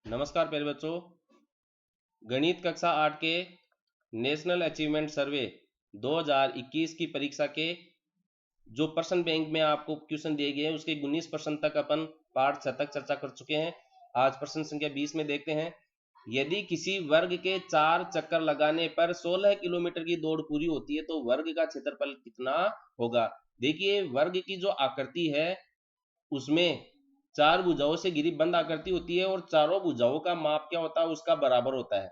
नमस्कार प्यारे बच्चों। गणित कक्षा 8 के नेशनल अचीवमेंट सर्वे 2021 की परीक्षा के जो प्रश्न बैंक में आपको क्वेश्चन दिए गए हैं उसके 19 प्रश्न तक अपन पार्ट 6 तक चर्चा कर चुके हैं। आज प्रश्न संख्या 20 में देखते हैं। यदि किसी वर्ग के 4 चक्कर लगाने पर 16 किलोमीटर की दौड़ पूरी होती है तो वर्ग का क्षेत्रफल कितना होगा। देखिए, वर्ग की जो आकृति है उसमें 4 भुजाओं से घिरी बंद आकृति होती है और चारों भुजाओं का माप क्या होता है, उसका बराबर होता है।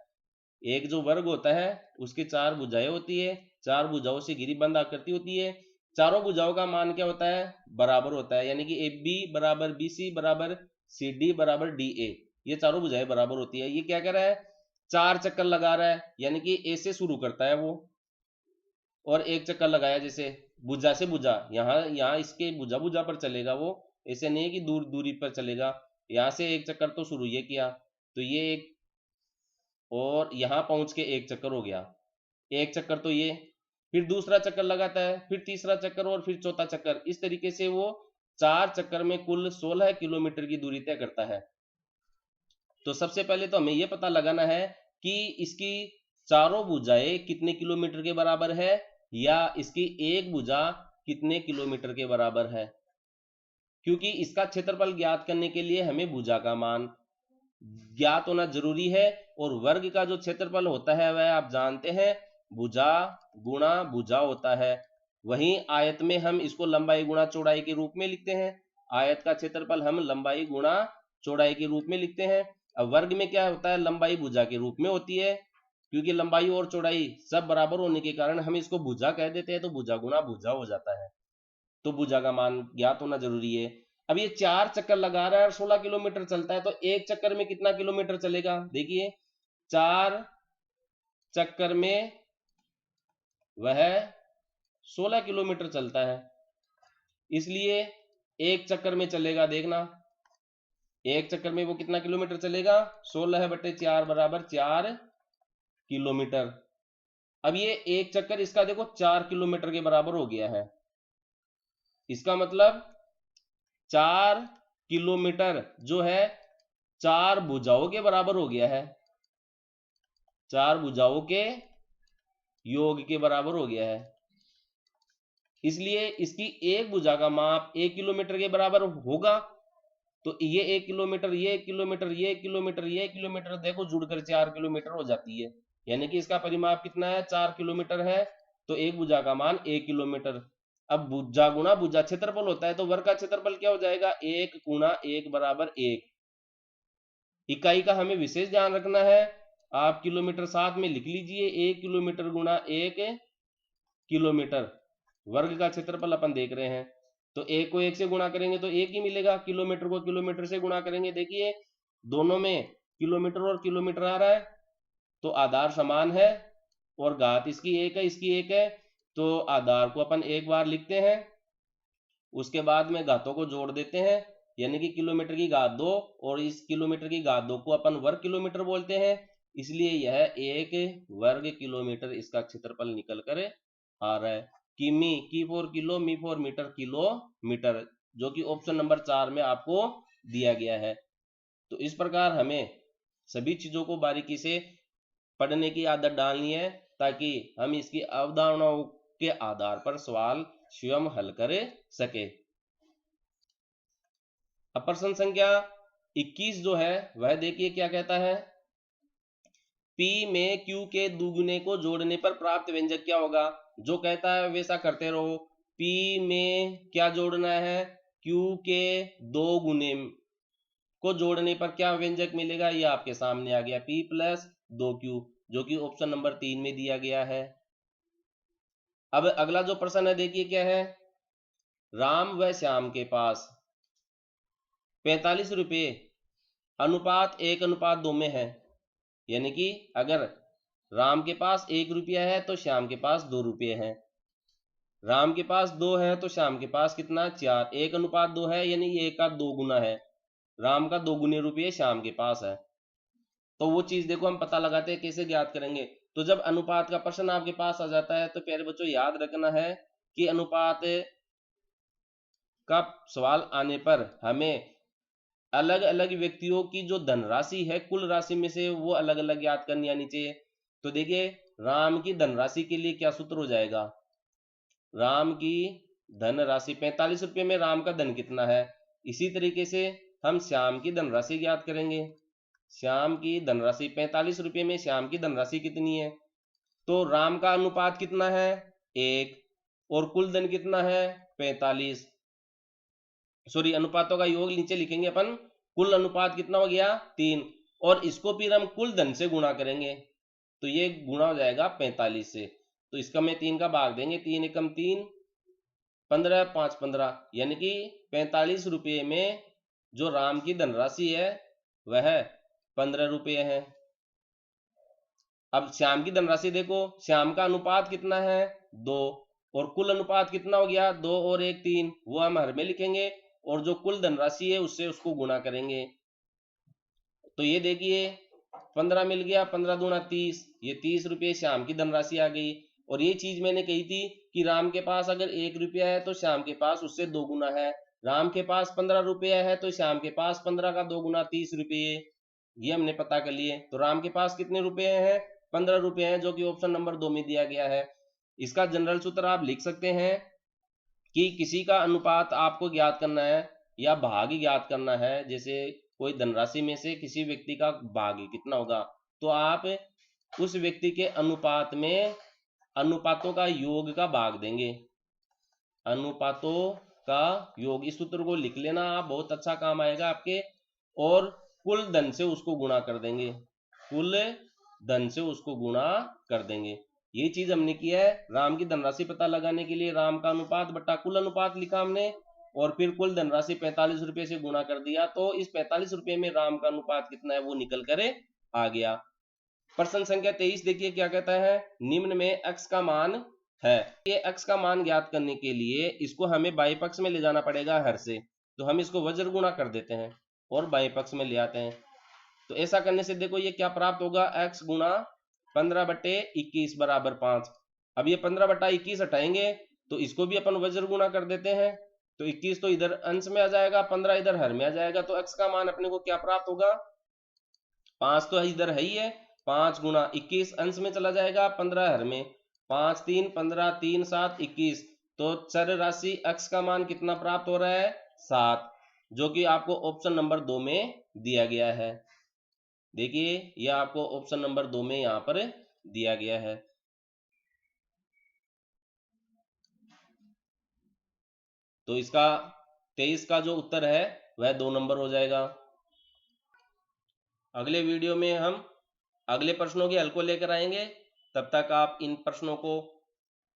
एक जो वर्ग होता है उसकी 4 भुजाएं होती है, 4 भुजाओं से घिरी बंद आकृति होती है, चारों भुजाओं का मान क्या होता है, बराबर होता है। यानी कि ए बी बराबर बी सी बराबर सी डी बराबर डी ए, ये चारों भुजाएं बराबर होती है। ये क्या कर रहा है, 4 चक्कर लगा रहा है, यानी कि ए से शुरू करता है वो और एक चक्कर लगाया, जैसे भुजा से भुजा, यहाँ इसके भुजा भुजा पर चलेगा वो, ऐसे नहीं है कि दूर दूरी पर चलेगा। यहाँ से एक चक्कर तो शुरू ये किया, तो ये एक, और यहाँ पहुंच के एक चक्कर हो गया, एक चक्कर तो ये, फिर दूसरा चक्कर लगाता है, फिर तीसरा चक्कर और फिर चौथा चक्कर। इस तरीके से वो 4 चक्कर में कुल 16 किलोमीटर की दूरी तय करता है। तो सबसे पहले तो हमें यह पता लगाना है कि इसकी चारों भुजाएं कितने किलोमीटर के बराबर है या इसकी एक भुजा कितने किलोमीटर के बराबर है, क्योंकि इसका क्षेत्रफल ज्ञात करने के लिए हमें भुजा का मान ज्ञात होना जरूरी है। और वर्ग का जो क्षेत्रफल होता है वह आप जानते हैं, भुजा गुणा भुजा होता है। वहीं आयत में हम इसको लंबाई गुणा चौड़ाई के रूप में लिखते हैं। आयत का क्षेत्रफल हम लंबाई गुणा चौड़ाई के रूप में लिखते हैं। अब वर्ग में क्या होता है, लंबाई भुजा के रूप में होती है, क्योंकि लंबाई और चौड़ाई सब बराबर होने के कारण हम इसको भुजा कह देते हैं, तो भुजा गुणा भुजा हो जाता है। तो भुजा का मान ज्ञात होना जरूरी है। अब ये 4 चक्कर लगा रहा है और 16 किलोमीटर चलता है, तो एक चक्कर में कितना किलोमीटर चलेगा। देखिए, 4 चक्कर में वह 16 किलोमीटर चलता है, इसलिए एक चक्कर में चलेगा, देखना एक चक्कर में वो कितना किलोमीटर चलेगा, 16/4 बराबर 4 किलोमीटर। अब ये एक चक्कर इसका देखो 4 किलोमीटर के बराबर हो गया है, इसका मतलब 4 किलोमीटर जो है 4 भुजाओं के बराबर हो गया है, 4 भुजाओं के योग के बराबर हो गया है। इसलिए इसकी एक भुजा का माप 1 किलोमीटर के बराबर होगा। तो ये 1 किलोमीटर, ये 1 किलोमीटर, ये 1 किलोमीटर, ये 1 किलोमीटर, देखो जुड़कर 4 किलोमीटर हो जाती है। यानी कि इसका परिमाप कितना है, 4 किलोमीटर है। तो एक भुजा का मान 1 किलोमीटर। अब भुजा गुणा भुजा क्षेत्रफल होता है, तो वर्ग का क्षेत्रफल क्या हो जाएगा, 1 गुणा 1 बराबर 1। इकाई का हमें विशेष ध्यान रखना है, आप किलोमीटर साथ में लिख लीजिए, 1 किलोमीटर गुणा 1 किलोमीटर। वर्ग का क्षेत्रफल अपन देख रहे हैं, तो 1 को 1 से गुणा करेंगे तो 1 ही मिलेगा, किलोमीटर को किलोमीटर से गुणा करेंगे, देखिए दोनों में किलोमीटर और किलोमीटर आ रहा है, तो आधार समान है और घात इसकी 1 है, इसकी 1 है, तो आधार को अपन एक बार लिखते हैं, उसके बाद में घातों को जोड़ देते हैं, यानी कि किलोमीटर की घात 2 और इस किलोमीटर की घात 2 को अपन वर्ग किलोमीटर बोलते हैं, इसलिए यह 1 वर्ग किलोमीटर इसका क्षेत्रफल निकल कर आ रहा है। किमी, की फॉर किलो, मी फॉर मीटर, किलोमीटर, जो कि ऑप्शन नंबर 4 में आपको दिया गया है। तो इस प्रकार हमें सभी चीजों को बारीकी से पढ़ने की आदत डालनी है, ताकि हम इसकी अवधारणाओं के आधार पर सवाल स्वयं हल कर सके। अब प्रश्न संख्या 21 जो है वह देखिए क्या कहता है, P में Q के दुगुने को जोड़ने पर प्राप्त व्यंजक क्या होगा। जो कहता है वैसा करते रहो। P में क्या जोड़ना है, Q के 2 गुने को जोड़ने पर क्या व्यंजक मिलेगा, ये आपके सामने आ गया, P + 2Q, जो कि ऑप्शन नंबर 3 में दिया गया है। अब अगला जो प्रश्न है देखिए क्या है, राम व श्याम के पास 45 रुपये अनुपात 1:2 में है। यानी कि अगर राम के पास 1 रुपया है तो श्याम के पास 2 रुपये हैं। राम के पास 2 है तो श्याम के पास कितना, 4। 1:2 है, यानी 1 का 2 गुना है, राम का 2 गुने रुपये श्याम के पास है। तो वो चीज देखो हम पता लगाते हैं, कैसे ज्ञात करेंगे। तो जब अनुपात का प्रश्न आपके पास आ जाता है तो प्यारे बच्चों याद रखना है कि अनुपात का सवाल आने पर हमें अलग अलग व्यक्तियों की जो धनराशि है कुल राशि में से वो अलग अलग ज्ञात करनी आनी चाहिए। तो देखिए राम की धनराशि के लिए क्या सूत्र हो जाएगा, राम की धन राशि 45 रुपये में राम का धन कितना है। इसी तरीके से हम श्याम की धनराशि ज्ञात करेंगे। श्याम की धनराशि 45 रुपये में श्याम की धनराशि कितनी है, तो राम का अनुपात कितना है 1 और कुल धन कितना है 45, सॉरी अनुपातों का योग नीचे लिखेंगे अपन, कुल अनुपात कितना हो गया 3 और इसको फिर हम कुल धन से गुणा करेंगे तो ये गुणा हो जाएगा 45 से। तो इसका में 3 का भाग देंगे, 3 एकम 3, 15 5 15, यानी कि 45 रुपये में जो राम की धनराशि है वह 15 रुपये है। अब श्याम की धनराशि देखो, श्याम का अनुपात कितना है 2 और कुल अनुपात कितना हो गया 2 और 1 3, वो हम हर में लिखेंगे और जो कुल धनराशि है उससे उसको गुणा करेंगे। तो ये देखिए 15 मिल गया, 15 दूना 30, ये 30 रुपये श्याम की धनराशि आ गई। और ये चीज मैंने कही थी कि राम के पास अगर 1 रुपया है तो श्याम के पास उससे 2 गुना है, राम के पास 15 रुपया है तो श्याम के पास 15 का 2 गुना 30 रुपये, ये हमने पता कर लिए। तो राम के पास कितने रुपए हैं 15 रुपये हैं, जो कि ऑप्शन नंबर 2 में दिया गया है। इसका जनरल सूत्र आप लिख सकते हैं कि किसी का अनुपात आपको ज्ञात करना है या भाग ज्ञात करना है, जैसे कोई धनराशि में से किसी व्यक्ति का भाग कितना होगा, तो आप उस व्यक्ति के अनुपात में अनुपातों का योग का भाग देंगे, अनुपातों का योग। इस सूत्र को लिख लेना आप, बहुत अच्छा काम आएगा आपके। और कुल धन से उसको गुणा कर देंगे, कुल धन से उसको गुणा कर देंगे। ये चीज हमने किया है। राम की धनराशि पता लगाने के लिए राम का अनुपात बट्टा कुल अनुपात लिखा हमने और फिर कुल धनराशि 45 रुपये से गुणा कर दिया, तो इस 45 रुपये में राम का अनुपात कितना है वो निकल कर आ गया। प्रश्न संख्या 23 देखिए क्या कहता है, निम्न में x का मान है। ये x का मान ज्ञात करने के लिए इसको हमें बाई पक्ष में ले जाना पड़ेगा हर से, तो हम इसको वज्र गुणा कर देते हैं और बाई पक्ष में ले आते हैं। तो ऐसा करने से देखो ये क्या प्राप्त होगा, x गुणा 15/21 बराबर 5। अब ये 15/21 हटाएंगे तो इसको भी अपन वज्र गुणा कर देते हैं, तो 21 तो इधर अंश में आ जाएगा, 15 इधर हर में आ जाएगा, तो x का मान अपने को क्या प्राप्त होगा, 5 तो इधर है ही है, 5 गुणा 21 अंश में चला जाएगा, 15 हर में, 5 3 15 3 7 21, तो चर राशि x का मान कितना प्राप्त हो रहा है 7, जो कि आपको ऑप्शन नंबर 2 में दिया गया है। देखिए यह आपको ऑप्शन नंबर 2 में यहां पर दिया गया है। तो इसका 23 का जो उत्तर है वह 2 नंबर हो जाएगा। अगले वीडियो में हम अगले प्रश्नों के हल को लेकर आएंगे, तब तक आप इन प्रश्नों को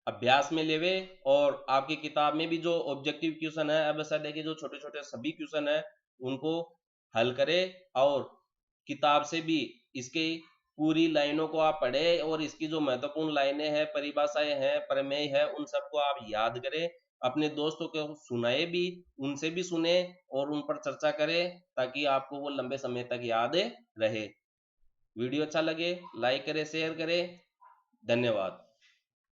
अभ्यास में लेवे और आपकी किताब में भी जो ऑब्जेक्टिव क्वेश्चन है अब के जो छोटे छोटे सभी क्वेश्चन है उनको हल करें और किताब से भी इसके पूरी लाइनों को आप पढ़े और इसकी जो महत्वपूर्ण लाइनें हैं, परिभाषाएं हैं, प्रमेय है, उन सबको आप याद करें, अपने दोस्तों को सुनाए भी, उनसे भी सुने और उन पर चर्चा करें ताकि आपको वो लंबे समय तक याद रहे। वीडियो अच्छा लगे लाइक करें, शेयर करें, धन्यवाद।